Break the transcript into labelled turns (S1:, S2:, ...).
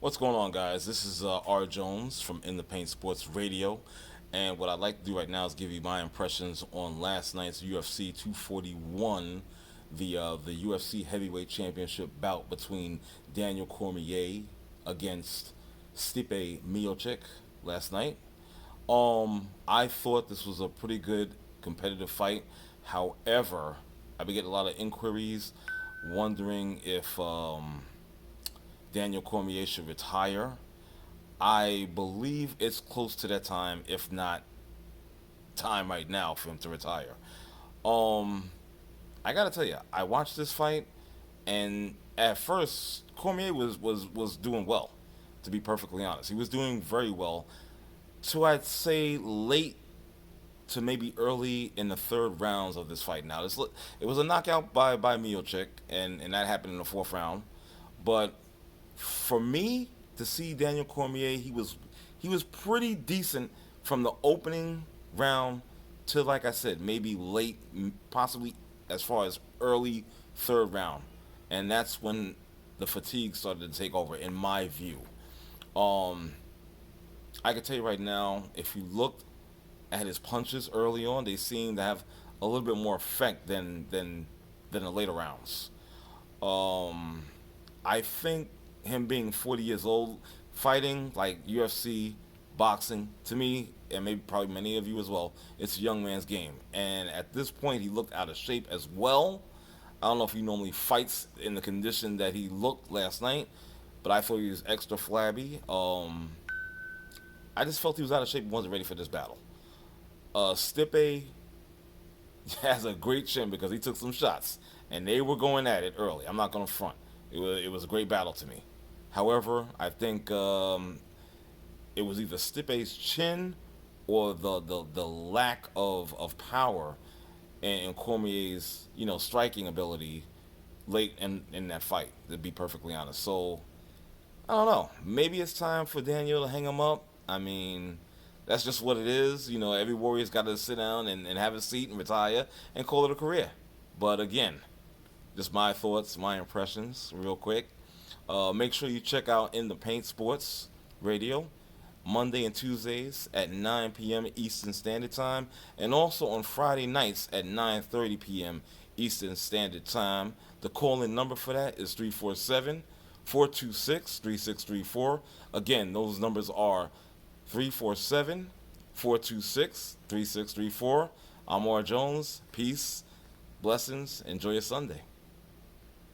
S1: What's going on, guys? This is R. Jones from In the Paint Sports Radio, and what I'd like to do right now is give you my impressions on last night's UFC 241, the UFC Heavyweight Championship bout between Daniel Cormier against Stipe Miocic last night. I thought this was a pretty good competitive fight. However, I've been getting a lot of inquiries wondering if Daniel Cormier should retire. I believe it's close to that time, if not time right now for him to retire. Um, I gotta tell you, I watched this fight, and at first Cormier was doing well. To be perfectly honest, he was doing very well. To I'd say late to maybe early in the third rounds of this fight. Now it was a knockout by Miocic, and that happened in the fourth round. But for me to see Daniel Cormier, he was pretty decent from the opening round to, like I said, maybe late, possibly as far as early third round, and that's when the fatigue started to take over, in my view. Um, I can tell you right now, if you looked at his punches early on, they seem to have a little bit more effect than the later rounds. Um, I think him being 40 years old, fighting like UFC, boxing, to me, and maybe probably many of you as well, it's a young man's game. And at this point, he looked out of shape as well. I don't know if he normally fights in the condition that he looked last night, but I thought he was extra flabby. I just felt he was out of shape and wasn't ready for this battle. Stipe has a great chin because he took some shots, and they were going at it early. I'm not going to front. It was a great battle to me. However, I think it was either Stipe's chin or the lack of power and Cormier's striking ability late in that fight. To be perfectly honest, so I don't know. Maybe it's time for Daniel to hang him up. I mean, that's just what it is. Every warrior's got to sit down and have a seat and retire and call it a career. But again, just my thoughts, my impressions, real quick. Make sure you check out In the Paint Sports Radio Monday and Tuesdays at 9 p.m. Eastern Standard Time, and also on Friday nights at 9:30 p.m. Eastern Standard Time. The call-in number for that is 347-426-3634. Again, those numbers are 347-426-3634. I'm R. Jones. Peace, blessings, enjoy your Sunday.